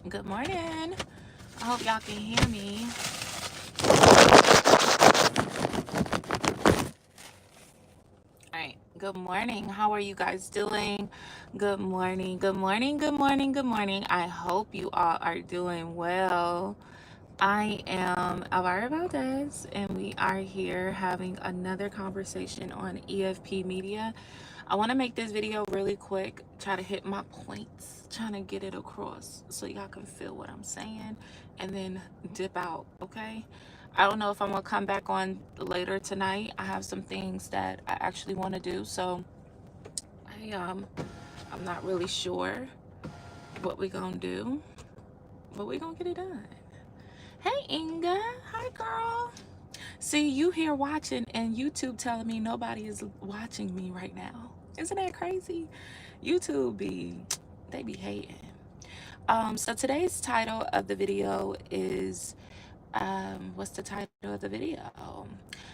Good morning. I hope y'all can hear me. All right. Good morning. How are you guys doing? Good morning. Good morning. Good morning. Good morning. I hope you all are doing well. I am Elviria Valdez, and we are here having another conversation on EFP Media. I want to make this video really quick, try to hit my points, trying to get it across so y'all can feel what I'm saying, and then dip out, okay? I don't know if I'm going to come back on later tonight. I have some things that I actually want to do, so I'm not really sure what we're going to do, but we're going to get it done. Hey, Inga. Hi, girl. See, you here watching and YouTube telling me nobody is watching me right now. Isn't that crazy? YouTube they be hating. So today's title of the video is, what's the title of the video?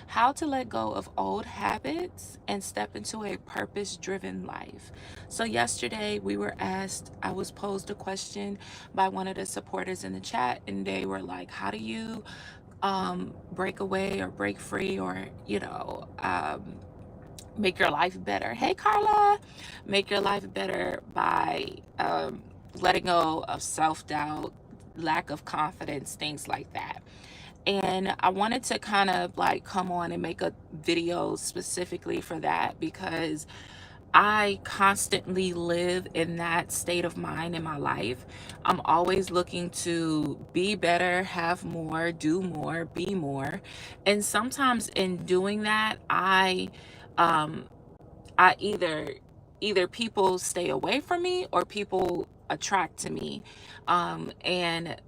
How to let go of old habits and step into a purpose-driven life. So yesterday I was posed a question by one of the supporters in the chat, and they were like, how do you break away or break free or, make your life better? Hey, Carla. Make your life better by letting go of self-doubt, lack of confidence, things like that. And I wanted to kind of like come on and make a video specifically for that because I constantly live in that state of mind in my life. I'm always looking to be better, have more, do more, be more. And sometimes in doing that, um I either people stay away from me or people attract to me. And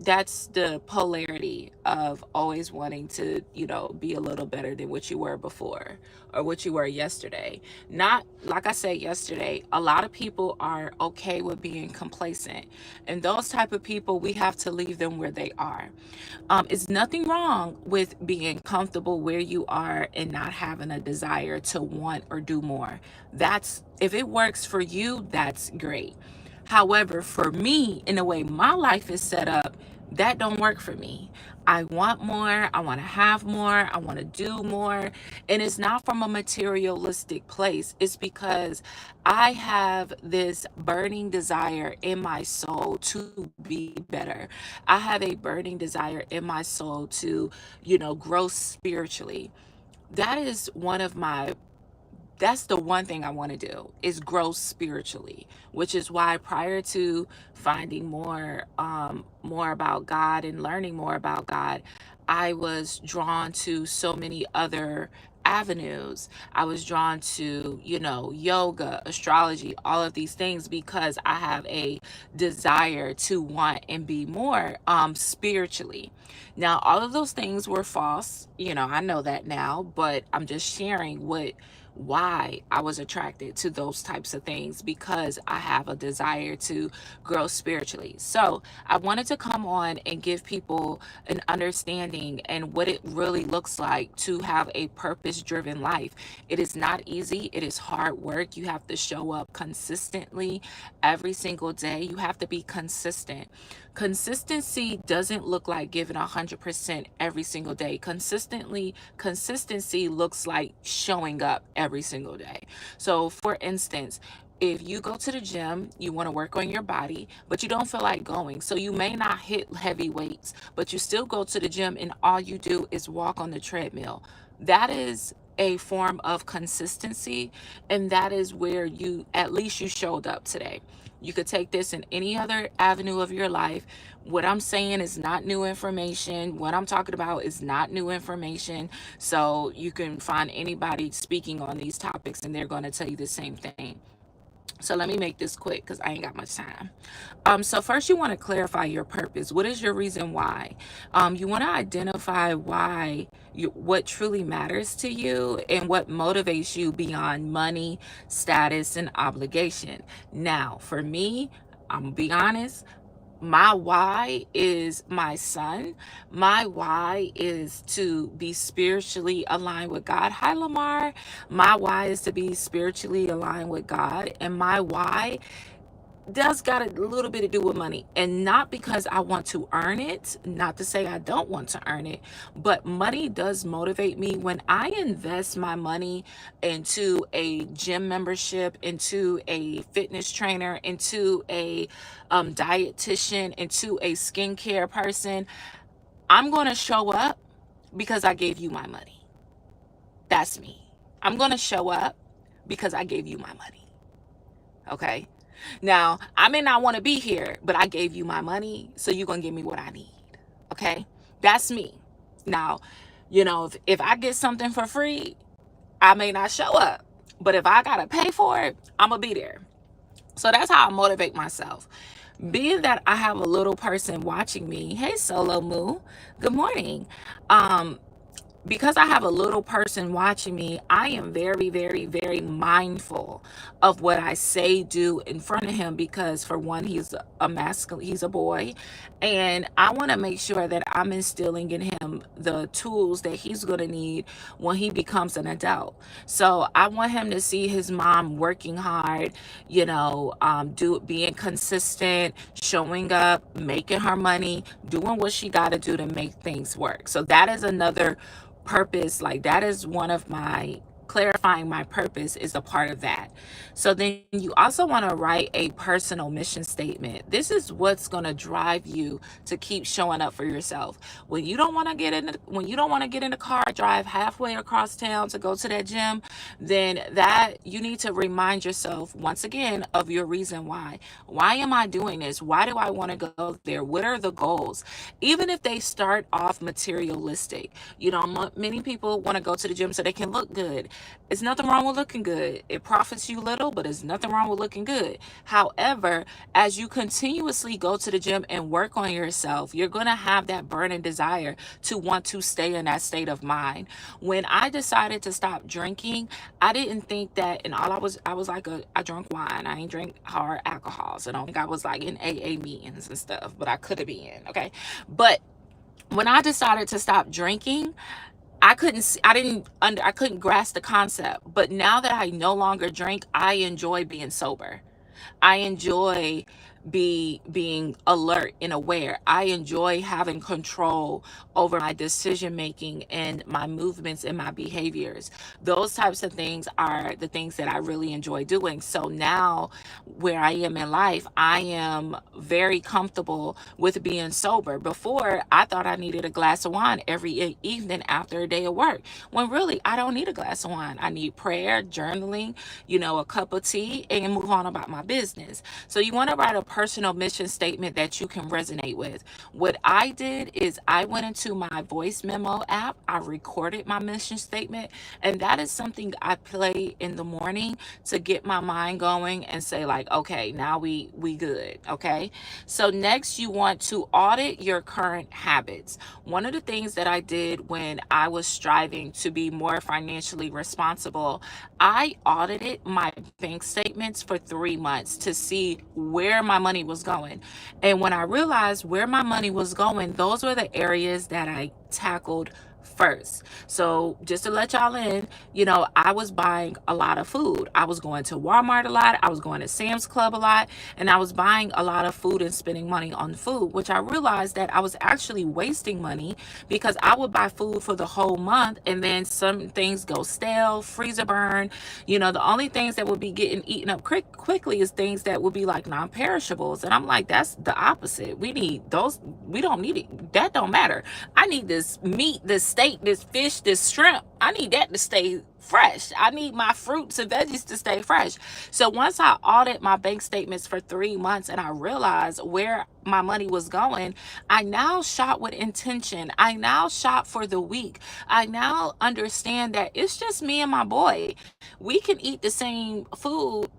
that's the polarity of always wanting to, be a little better than what you were before or what you were yesterday. Not like I said yesterday, a lot of people are okay with being complacent. And those type of people, we have to leave them where they are. It's nothing wrong with being comfortable where you are and not having a desire to want or do more. If it works for you, that's great. However, for me, in the way my life is set up, that don't work for me. I want more, I want to have more, I want to do more. And it's not from a materialistic place. It's because I have this burning desire in my soul to be better. I have a burning desire in my soul to, grow spiritually. That is one of my that's the one thing I want to do is grow spiritually, which is why prior to finding more about God and learning more about God, I was drawn to so many other avenues. I was drawn to, yoga, astrology, all of these things because I have a desire to want and be more spiritually. Now, all of those things were false. I know that now, but I'm just sharing why I was attracted to those types of things because I have a desire to grow spiritually. So I wanted to come on and give people an understanding and what it really looks like to have a purpose-driven life. It is not easy. It is hard work. You have to show up consistently every single day. You have to be consistent. Consistency doesn't look like giving 100% every single day. Consistency looks like showing up every single day. So for instance, if you go to the gym, you want to work on your body, but you don't feel like going. So you may not hit heavy weights, but you still go to the gym and all you do is walk on the treadmill. That is a form of consistency, and that is where at least you showed up today. You could take this in any other avenue of your life. What I'm saying is not new information. What I'm talking about is not new information. So you can find anybody speaking on these topics and they're going to tell you the same thing. So let me make this quick because I ain't got much time. So first you want to clarify your purpose. What is your reason why? You want to identify what truly matters to you and what motivates you beyond money, status, and obligation. Now, for me, I'm gonna be honest, my why is my son. My why is to be spiritually aligned with God. Hi, Lamar. My why is to be spiritually aligned with God. And my why does got a little bit to do with money, and not because I want to earn it, not to say I don't want to earn it, but money does motivate me. When I invest my money into a gym membership, into a fitness trainer, into a dietitian, into a skincare person, I'm going to show up because I gave you my money. That's me. I'm going to show up because I gave you my money. Okay. Now, I may not want to be here, but I gave you my money, so you're going to give me what I need. Okay? That's me. Now, if I get something for free, I may not show up. But if I got to pay for it, I'm going to be there. So that's how I motivate myself. Being that I have a little person watching me, hey, Solo Moo, good morning. Because I have a little person watching me, I am very, very, very mindful of what I say, do in front of him, because for one, he's a masculine, he's a boy, and I want to make sure that I'm instilling in him the tools that he's going to need when he becomes an adult. So I want him to see his mom working hard, being consistent, showing up, making her money, doing what she got to do to make things work. So that is another purpose. Like, that is one of my clarifying my purpose is a part of that. So then you also want to write a personal mission statement. This is what's going to drive you to keep showing up for yourself. When you don't want to get in the car, drive halfway across town to go to that gym, then that you need to remind yourself once again of your reason why. Why am I doing this? Why do I want to go there? What are the goals? Even if they start off materialistic, many people want to go to the gym so they can look good. It's nothing wrong with looking good. It profits you little, but it's nothing wrong with looking good. However, as you continuously go to the gym and work on yourself, you're going to have that burning desire to want to stay in that state of mind. When I decided to stop drinking, I didn't think that, and I drank wine. I ain't drink hard alcohols. I don't think I was like in AA meetings and stuff, but I could have been, okay? But when I decided to stop drinking, I couldn't grasp the concept. But now that I no longer drink, I enjoy being sober. I enjoy being alert and aware. I enjoy having control over my decision making and my movements and my behaviors. Those types of things are the things that I really enjoy doing. So now where I am in life, I am very comfortable with being sober. Before, I thought I needed a glass of wine every evening after a day of work, when really I don't need a glass of wine. I need prayer, journaling, a cup of tea, and move on about my business. So you want to write a personal mission statement that you can resonate with. What I did is I went into my voice memo app, I recorded my mission statement, and that is something I play in the morning to get my mind going and say, like, okay, now we good. Okay. So next, you want to audit your current habits. One of the things that I did when I was striving to be more financially responsible, I audited my bank statements for 3 months to see where my money was going. And when I realized where my money was going, those were the areas that I tackled first. So just to let y'all in, I was buying a lot of food. I was going to Walmart a lot. I was going to Sam's Club a lot. And I was buying a lot of food and spending money on food, which I realized that I was actually wasting money, because I would buy food for the whole month and then some things go stale, freezer burn. The only things that would be getting eaten up quickly is things that would be like non-perishables. And I'm like, that's the opposite. We need those. We don't need it. That don't matter. I need this meat, this steak, this fish, this shrimp. I need that to stay fresh. I need my fruits and veggies to stay fresh. So once I audit my bank statements for 3 months and I realized where my money was going, I now shop with intention. I now shop for the week. I now understand that it's just me and my boy. We can eat the same food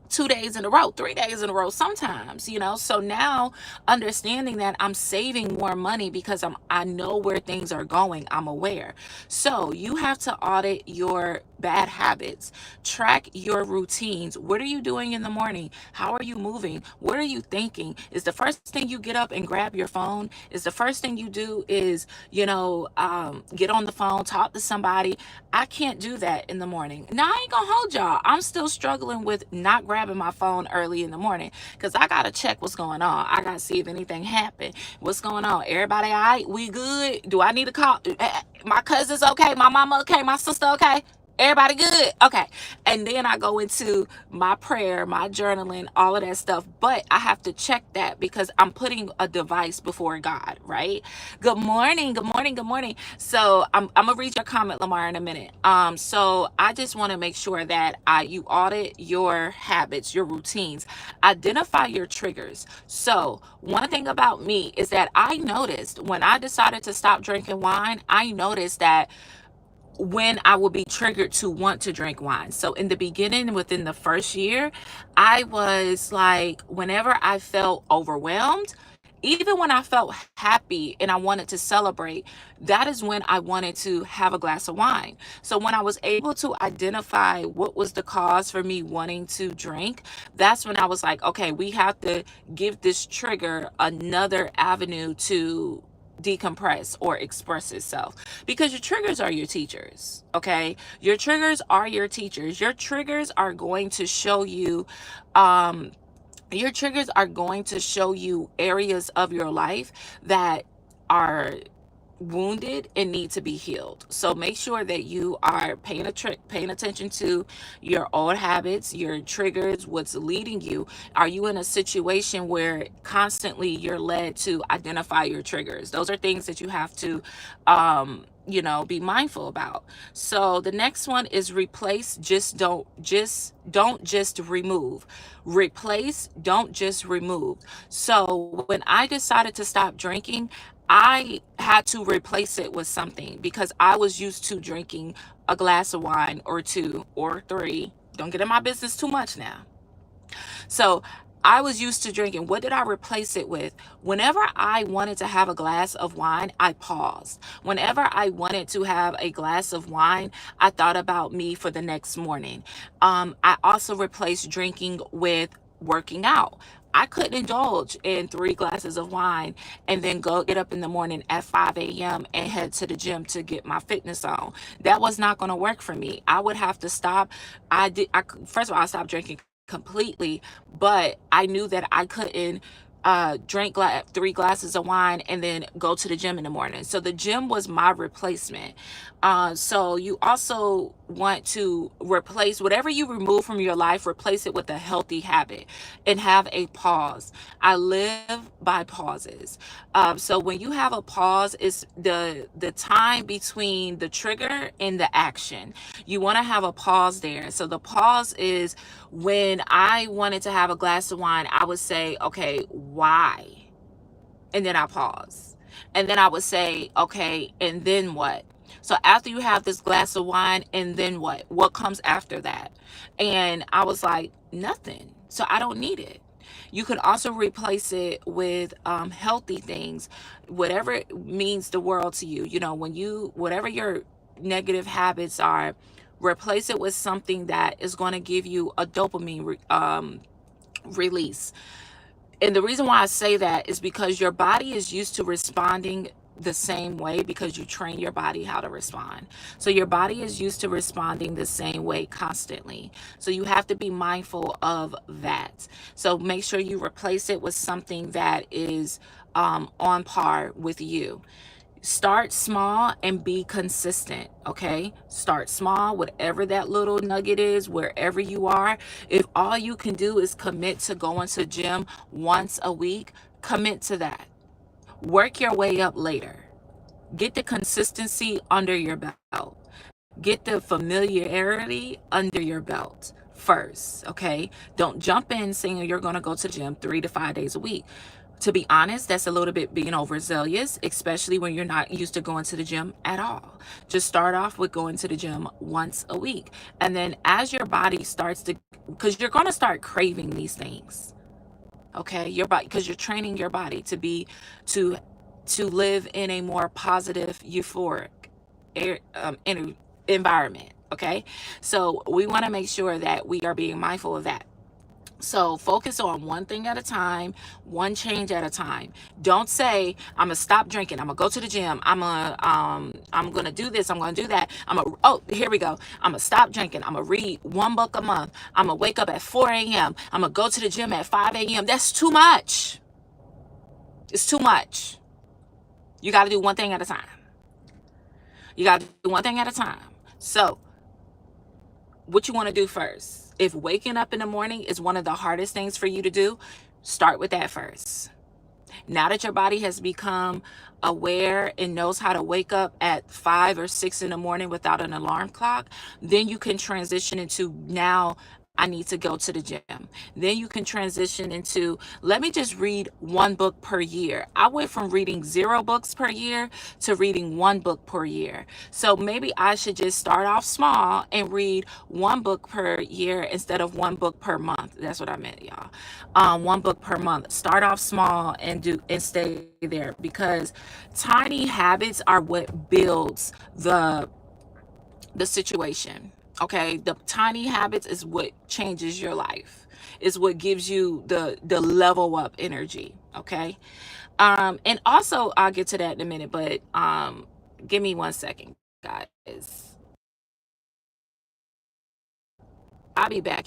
2 days in a row, 3 days in a row sometimes, so now understanding that I'm saving more money because I know where things are going, I'm aware. So you have to audit your bad habits. Track your routines. What are you doing in the morning? How are you moving? What are you thinking? Is the first thing you get up and grab your phone? Is the first thing you do is, get on the phone, talk to somebody? I can't do that in the morning. Now, I ain't gonna hold y'all. I'm still struggling with not grabbing my phone early in the morning because I gotta check what's going on. I gotta see if anything happened. What's going on? Everybody all right? We good? Do I need to call? My cousin's okay? My mama okay? My sister okay? Everybody good? Okay. And then I go into my prayer, my journaling, all of that stuff. But I have to check that because I'm putting a device before God, right? Good morning. Good morning. Good morning. So I'm gonna read your comment, Lamar, in a minute. So I just want to make sure that you audit your habits, your routines, identify your triggers. So one thing about me is that I noticed when I decided to stop drinking wine, I noticed that when I would be triggered to want to drink wine. So in the beginning, within the first year, I was like, whenever I felt overwhelmed, even when I felt happy and I wanted to celebrate, that is when I wanted to have a glass of wine. So when I was able to identify what was the cause for me wanting to drink, that's when I was like, okay, we have to give this trigger another avenue to decompress or express itself, because your triggers are your teachers. Okay, your triggers are your teachers. Your triggers are going to show you your triggers are going to show you areas of your life that are wounded and need to be healed. So make sure that you are paying attention to your old habits, your triggers, what's leading you. Are you in a situation where constantly you're led to identify your triggers? Those are things that you have to be mindful about. So the next one is replace. Don't just remove. Replace, don't just remove. So when I decided to stop drinking, I had to replace it with something because I was used to drinking a glass of wine or two or three. Don't get in my business too much now. So I was used to drinking. What did I replace it with? Whenever I wanted to have a glass of wine, I paused. Whenever I wanted to have a glass of wine, I thought about me for the next morning. I also replaced drinking with working out. I couldn't indulge in 3 glasses of wine and then go get up in the morning at 5 a.m. and head to the gym to get my fitness on. That was not going to work for me. I would have to stop. First of all, I stopped drinking completely, but I knew that I couldn't drink 3 glasses of wine and then go to the gym in the morning. So the gym was my replacement. So you also want to replace whatever you remove from your life, replace it with a healthy habit and have a pause. I live by pauses. So when you have a pause, it's the time between the trigger and the action. You want to have a pause there. So the pause is when I wanted to have a glass of wine, I would say, okay, why? And then I pause. And then I would say, okay, and then what? So after you have this glass of wine, and then what? What comes after that? And I was like, nothing. So I don't need it. You can also replace it with healthy things, whatever it means the world to you. Whatever your negative habits are, replace it with something that is going to give you a dopamine release. And the reason why I say that is because your body is used to responding the same way because you train your body how to respond. So your body is used to responding the same way constantly. So you have to be mindful of that. So make sure you replace it with something that is on par with you. Start small and be consistent. Okay, start small, whatever that little nugget is, wherever you are. If all you can do is commit to going to gym once a week, commit to that. Work your way up later. Get the consistency under your belt. Get the familiarity under your belt first. Okay, don't jump in saying you're going to go to the gym 3 to 5 days a week. To be honest, that's a little bit being overzealous, especially when you're not used to going to the gym at all. Just start off with going to the gym once a week. And then as your body starts to, because you're going to start craving these things. Okay, your body, because you're training your body to live in a more positive, euphoric environment. Okay, so we want to make sure that we are being mindful of that. So focus on one thing at a time, one change at a time. Don't say, I'm gonna stop drinking, I'm gonna go to the gym, I'm gonna do this, I'm gonna do that. Oh, here we go. I'm gonna stop drinking, I'm gonna read one book a month, I'm gonna wake up at 4 a.m., I'm gonna go to the gym at 5 a.m. That's too much. It's too much. You gotta do one thing at a time. You gotta do one thing at a time. So what you want to do first? If waking up in the morning is one of the hardest things for you to do, start with that first. Now that your body has become aware and knows how to wake up at 5 or 6 in the morning without an alarm clock, then you can transition into, now I need to go to the gym. Then you can transition into, let me just read one book per year. I went from reading 0 books per year to reading 1 book per year. So maybe I should just start off small and read 1 book per year instead of 1 book per month. That's what I meant, y'all. 1 book per month. Start off small and stay there, because tiny habits are what builds the situation. Okay, the tiny habits is what changes your life, is what gives you the level up energy. Okay, and also I'll get to that in a minute, but give me 1 second, guys. I'll be back.